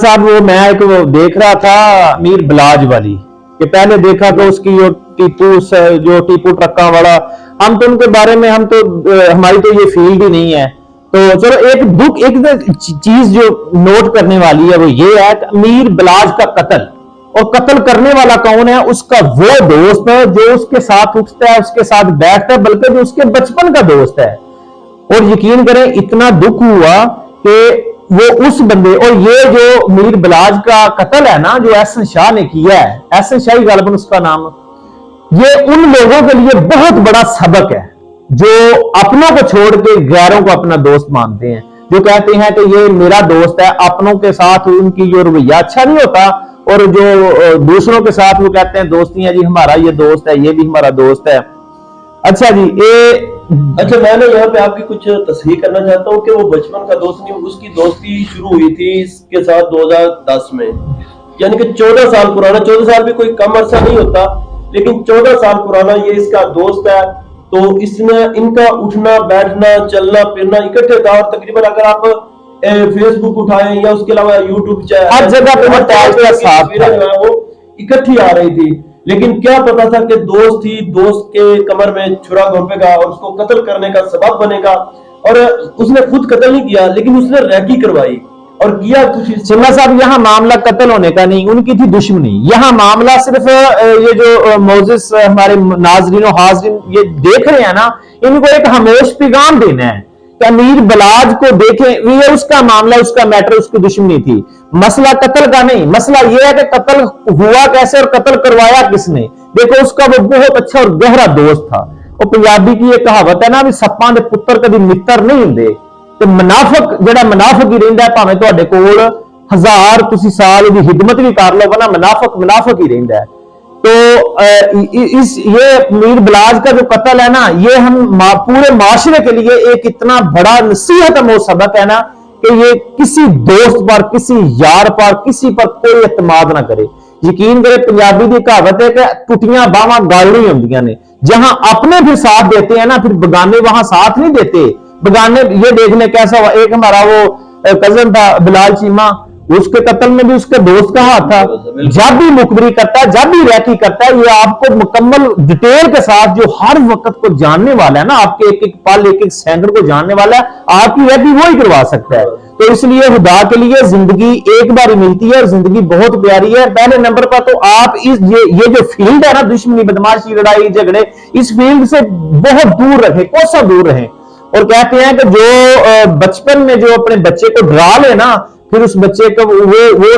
साहब वो मैं एक वो देख रहा था मीर बलाज वाली कि पहले देखा तो उसकी जो टीपू ट्रक्का वाला, हम तो उनके बारे में हम तो हमारी तो ये फील्ड ही नहीं है। तो चलो एक दुख एक चीज जो नोट करने वाली है वो ये है कि मीर बलाज का कत्ल, और कत्ल करने वाला कौन है? उसका वो दोस्त है जो उसके साथ उठता है, उसके साथ बैठता है, बल्कि जो उसके बचपन का दोस्त है। और यकीन करें इतना दुख हुआ कि वो उस बंदे, और ये जो मीर बलाज का कत्ल है ना जो एहसन शाह ने किया है, एहसन शाही गालिबन उसका नाम, ये उन लोगों के लिए बहुत बड़ा सबक है जो अपनों को छोड़ के गैरों को अपना दोस्त मानते हैं, जो कहते हैं कि ये मेरा दोस्त है। अपनों के साथ उनकी जो रवैया अच्छा नहीं होता, और जो दूसरों के साथ वो कहते हैं दोस्ती है जी, हमारा ये दोस्त है, ये भी हमारा दोस्त है। अच्छा जी, अच्छा मैं ना यहाँ पे आपकी कुछ तस्हीह करना चाहता हूँ कि वो बचपन का दोस्त नहीं, उसकी दोस्ती शुरू हुई थी इसके साथ 2010 में, यानी कि 14 साल पुराना। 14 साल भी कोई कम अरसा नहीं होता, लेकिन 14 साल पुराना ये इसका दोस्त है। तो इसने इनका उठना बैठना चलना फिरना इकट्ठे था, और तकरीबन अगर आप फेसबुक उठाएं या उसके अलावा यूट्यूब हर जगह पे वो इकट्ठी आ रही थी। लेकिन क्या पता था कि दोस्त ही दोस्त के कमर में छुरा घोंपेगा और उसको कत्ल करने का सबब बनेगा। और उसने खुद कत्ल नहीं किया, लेकिन उसने रैकी करवाई और किया कुछ। सुन्ना साहब, यहाँ मामला कत्ल होने का नहीं, उनकी थी दुश्मनी। यहाँ मामला सिर्फ ये जो मोजिस हमारे नाजरीन और हाजरीन ये देख रहे हैं ना, इनको एक हमेश पैगाम देना है कि मीर बलाज को देखें, ये उसका मामला, उसका मैटर, उसकी दुश्मनी थी। मसला कत्ल का नहीं, मसला यह है कि कत्ल हुआ कैसे और कत्ल करवाया किसने। देखो उसका वो बहुत अच्छा और गहरा दोस्त था। और पंजाबी की एक कहावत है ना भी सप्पां दे पुत्तर कभी मित्र नहीं हुंदे। ते मुनाफिक जेड़ा मुनाफिक ही रहिंदा है, भावें तुहाडे कोल 1000 तुसीं साल दी हिदमत भी कर लो ना, मुनाफिक ही रहिंदा है। तो ये मीर बलाज का जो कत्ल है ना, ये हम पूरे माशरे के लिए एक इतना बड़ा नसीहत अमोल सबक है ना कि ये किसी दोस्त पर, किसी यार पर, किसी पर कोई एतमाद ना करे। यकीन करे, पंजाबी की कहावत है कि टुटियां बावां गल नहीं होंदियां ने। जहां अपने भी साथ देते हैं ना, फिर बगाने वहां साथ नहीं देते। बगाने ये देखने कैसा हुआ, एक हमारा वो कजन था बिलाल चीमा, उसके कत्ल में भी उसके दोस्त का हाथ था। जब भी मुखबरी करता है, जब भी रैकी करता है, ये आपको मुकम्मल डिटेल के साथ जो हर वक्त को जानने वाला है ना, आपके एक एक पल एक एक सेकंड को जानने वाला है, आपकी रैकी वो ही करवा सकता है। तो इसलिए खुदा के लिए जिंदगी एक बार ही मिलती है और जिंदगी बहुत प्यारी है। पहले नंबर पर तो आप ये जो फील्ड है ना, दुश्मनी बदमाशी लड़ाई झगड़े, इस फील्ड से बहुत दूर रहे, कोसा दूर रहे। और कहते हैं कि जो बचपन में जो अपने बच्चे को डरा ले ना, फिर उस बच्चे को वो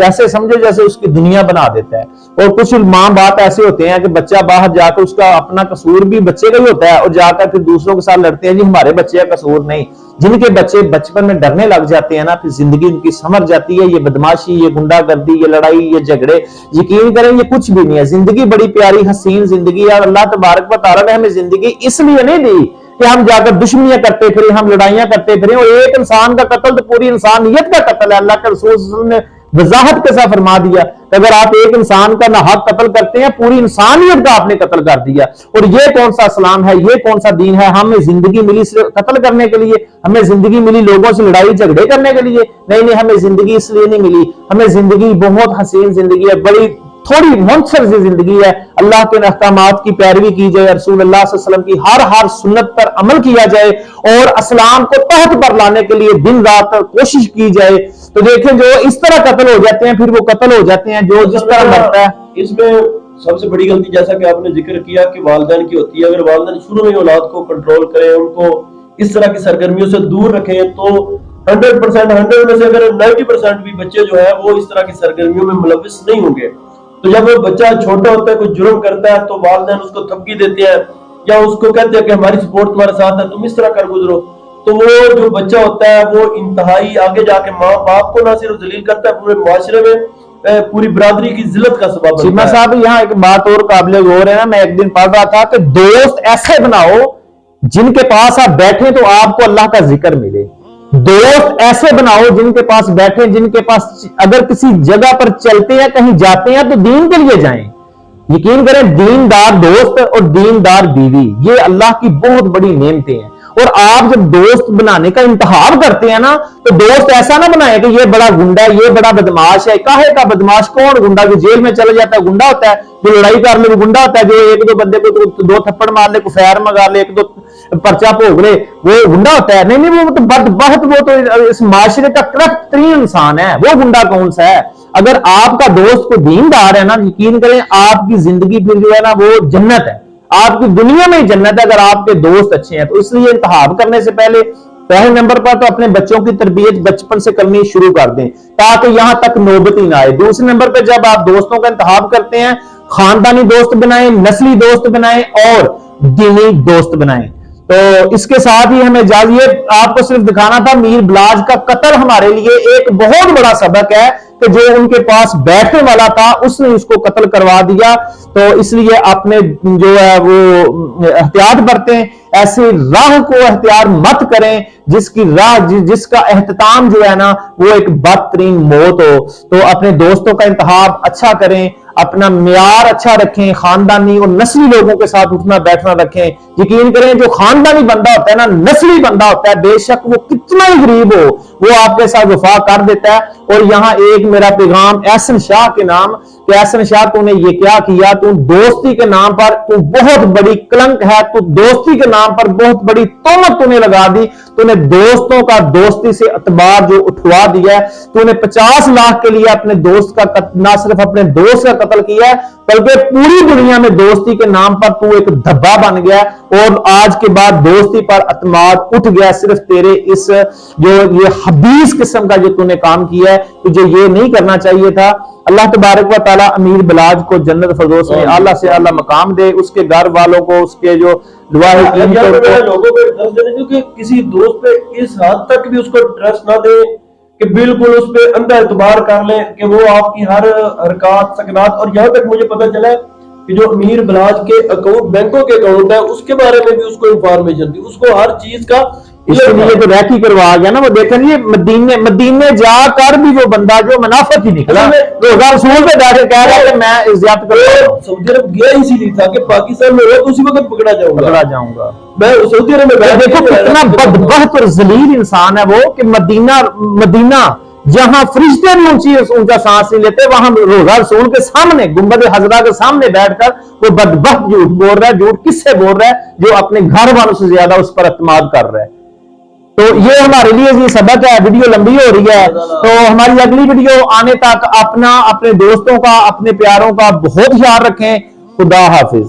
ऐसे समझो जैसे उसकी दुनिया बना देता है। और कुछ माँ बाप ऐसे होते हैं कि बच्चा बाहर जाकर, उसका अपना कसूर भी बच्चे का ही होता है, और जाकर फिर दूसरों के साथ लड़ते हैं जी हमारे बच्चे का कसूर नहीं। जिनके बच्चे बचपन में डरने लग जाते हैं ना, फिर जिंदगी उनकी समझ जाती है। ये बदमाशी, ये गुंडागर्दी, ये लड़ाई, ये झगड़े, यकीन करें ये कुछ भी नहीं है। जिंदगी बड़ी प्यारी हसीन जिंदगी है, और अल्लाह तबारक व तआला ने हमें जिंदगी इसलिए नहीं दी कि हम जाकर दुश्मनियां करते फिरें, हम लड़ाइयां करते फिरें। और एक इंसान का कत्ल तो पूरी इंसानियत का कत्ल है। अल्लाह के रसूल ने वजाहत के साथ फरमा दिया कि अगर आप एक इंसान का नाहक कत्ल करते हैं, पूरी इंसानियत का आपने कत्ल कर दिया। और ये कौन सा इस्लाम है, ये कौन सा दीन है? हमें जिंदगी मिली सिर्फ कत्ल करने के लिए? हमें जिंदगी मिली लोगों से लड़ाई झगड़े करने के लिए? नहीं, हमें जिंदगी इसलिए नहीं मिली। हमें जिंदगी बहुत हसीन जिंदगी है, बड़ी थोड़ी मुनसर सी जिंदगी है। अल्लाह के अहकामात की पैरवी की जाए, रसूल अल्लाह सल्लल्लाहु अलैहि वसल्लम की हर सुन्नत पर अमल किया जाए, और इस्लाम को तहत पर लाने के लिए दिन रात कोशिश की जाए। तो देखें जो इस तरह कत्ल हो जाते हैं, फिर वो कत्ल हो जाते हैं जो जिस तरह मरता है। इसमें सबसे बड़ी गलती जैसा कि आपने जिक्र किया कि वालिदैन की होती है। अगर वालिदैन शुरू में औलाद को कंट्रोल करें, उनको इस तरह की सरगर्मियों से दूर रखें, तो 100% 100 में से अगर 90% भी बच्चे जो है वो इस तरह की सरगर्मियों में मुलविस नहीं होंगे। तो जब वो बच्चा छोटा होता है, कोई जुर्म करता है, तो वालिदैन उसको थपकी देते हैं या उसको कहते हैं कि हमारी सपोर्ट तुम्हारे साथ है, तुम इस तरह कर गुजरो। तो वो जो बच्चा होता है वो इंतहाई आगे जाके माँ बाप को ना सिर्फ जलील करता है, पूरे मुआशरे में पूरी बरादरी की जिल्लत का सबब बनता है। साहब यहाँ एक बात और काबिल गौर है ना, मैं एक दिन पढ़ रहा था कि दोस्त ऐसे बनाओ जिनके पास आप बैठे तो आपको अल्लाह का जिक्र मिले। दोस्त ऐसे बनाओ जिनके पास बैठे, जिनके पास अगर किसी जगह पर चलते हैं, कहीं जाते हैं तो दीन के लिए जाएं। यकीन करें, दीनदार दोस्त और दीनदार बीवी ये अल्लाह की बहुत बड़ी नेमतें हैं। اور آپ جب دوست بنانے کا انتخاب کرتے ہیں نا تو دوست ایسا نہ بنائے کہ یہ بڑا گنڈا ہے، یہ بڑا بدماش ہے۔ کاہے کا بدماش؟ کون گنڈا؟ جو جیل میں چلا جاتا ہے گنڈا ہوتا ہے، جو لڑائی کر لے وہ گنڈا ہوتا ہے، جو ایک دو بندے کو دو تھپڑ مار لے، کو فیر مگا لے، ایک دو پرچہ بھوگ لے، وہ گنڈا ہوتا ہے؟ نہیں، وہ تو بدبخت، وہ تو اس معاشرے کا کرپٹ ترین انسان ہے، وہ گنڈا کون سا ہے؟ اگر آپ کا دوست کو دیندار ہے نا، یقین کریں آپ کی زندگی پھر جو ہے نا وہ جنت ہے، آپ کی دنیا میں جنت ہے اگر آپ کے دوست اچھے ہیں۔ تو اس لیے انتخاب کرنے سے پہلے پہلے نمبر پر تو اپنے بچوں کی تربیت بچپن سے کرنی شروع کر دیں تاکہ یہاں تک نوبت ہی نہ آئے۔ دوسرے نمبر پہ جب آپ دوستوں کا انتخاب کرتے ہیں، خاندانی دوست بنائیں، نسلی دوست بنائیں اور دینی دوست بنائیں۔ تو اس کے ساتھ ہی ہمیں اجازت، آپ کو صرف دکھانا تھا میر بلاج کا قتل ہمارے لیے ایک بہت بڑا سبق ہے کہ جو ان کے پاس بیٹھنے والا تھا اس نے اس کو قتل کروا دیا۔ تو اس لیے اپنے جو ہے وہ احتیاط برتیں، ایسی راہ کو اختیار مت کریں جس کی راہ جس کا اختتام جو ہے نا وہ ایک بدترین موت ہو۔ تو اپنے دوستوں کا انتخاب اچھا کریں، اپنا معیار اچھا رکھیں، خاندانی اور نسلی لوگوں کے ساتھ اٹھنا بیٹھنا رکھیں۔ یقین کریں جو خاندانی بندہ ہوتا ہے نا، نسلی بندہ ہوتا ہے، بے شک وہ کتنا ہی غریب ہو وہ آپ کے ساتھ وفا کر دیتا ہے۔ اور یہاں ایک میرا پیغام احسن شاہ کے نام کہ احسن شاہ تو نے یہ کیا کیا، تو دوستی کے نام پر تو بہت بڑی کلنک ہے، تو دوستی کے نام پر بہت بڑی تہمت تو نے لگا دی، تو نے دوستوں کا دوستی سے اعتبار جو اٹھوا دیا ہے، تو نے 50 لاکھ کے لیے اپنے دوست کا نہ صرف اپنے دوست کا قتل کیا ہے بلکہ پوری دنیا میں دوستی کے نام پر تو ایک دھبا بن گیا اور آج کے بعد دوستی پر اعتماد اٹھ گیا صرف تیرے اس جو یہ حبیث قسم کا جو تو نے کام کیا ہے، تجھے یہ نہیں کرنا چاہیے تھا۔ اللہ تبارک و تعالی امیر بلاج کو جنت فردوس میں اعلیٰ سے اعلیٰ مقام دے، اس کے گھر والوں کو، اس کے جو لواحقین کو، لوگوں کو ٹرسٹ دینے، کیونکہ کسی دوست پہ اس حد تک بھی اس کو ٹرسٹ نہ دے کہ بالکل اس پہ اندھا اعتبار کر لیں کہ وہ آپ کی ہر حرکات سکنات۔ اور یہاں تک مجھے پتہ چلا کہ جو امیر بلاج کے اکاؤنٹ، بینکوں کے اکاؤنٹ ہے، اس کے بارے میں بھی اس کو انفارمیشن تھی، اس کو ہر چیز کا اس لیے تو ریکی کروا گیا نا۔ وہ دیکھیں یہ مدینے جا کر بھی جو بندہ جو منافق ہی نکلا، روزہ رسول پہ بیٹھ کے کہہ رہا ہے کہ میں عزت کروں، سعودی عرب گیا اسی لیے تھا کہ پاکستان میں ہو تو اسی وقت پکڑا جاؤں گا میں سعودی عرب میں۔ دیکھو کتنا بدبخت اور ذلیل انسان ہے وہ کہ مدینہ جہاں فرشتے بھی اونچا سانس نہیں لیتے، وہاں روزہ رسول کے سامنے گنبد حضرا کے سامنے بیٹھ کر وہ بدبخت جھوٹ بول رہا ہے۔ جھوٹ کس سے بول رہا ہے؟ جو اپنے گھر والوں سے زیادہ اس پر اعتماد کر رہا ہے۔ تو یہ ہمارے لیے یہ سبق ہے۔ ویڈیو لمبی ہو رہی ہے تو ہماری اگلی ویڈیو آنے تک اپنے دوستوں کا، اپنے پیاروں کا بہت خیال رکھیں۔ خدا حافظ۔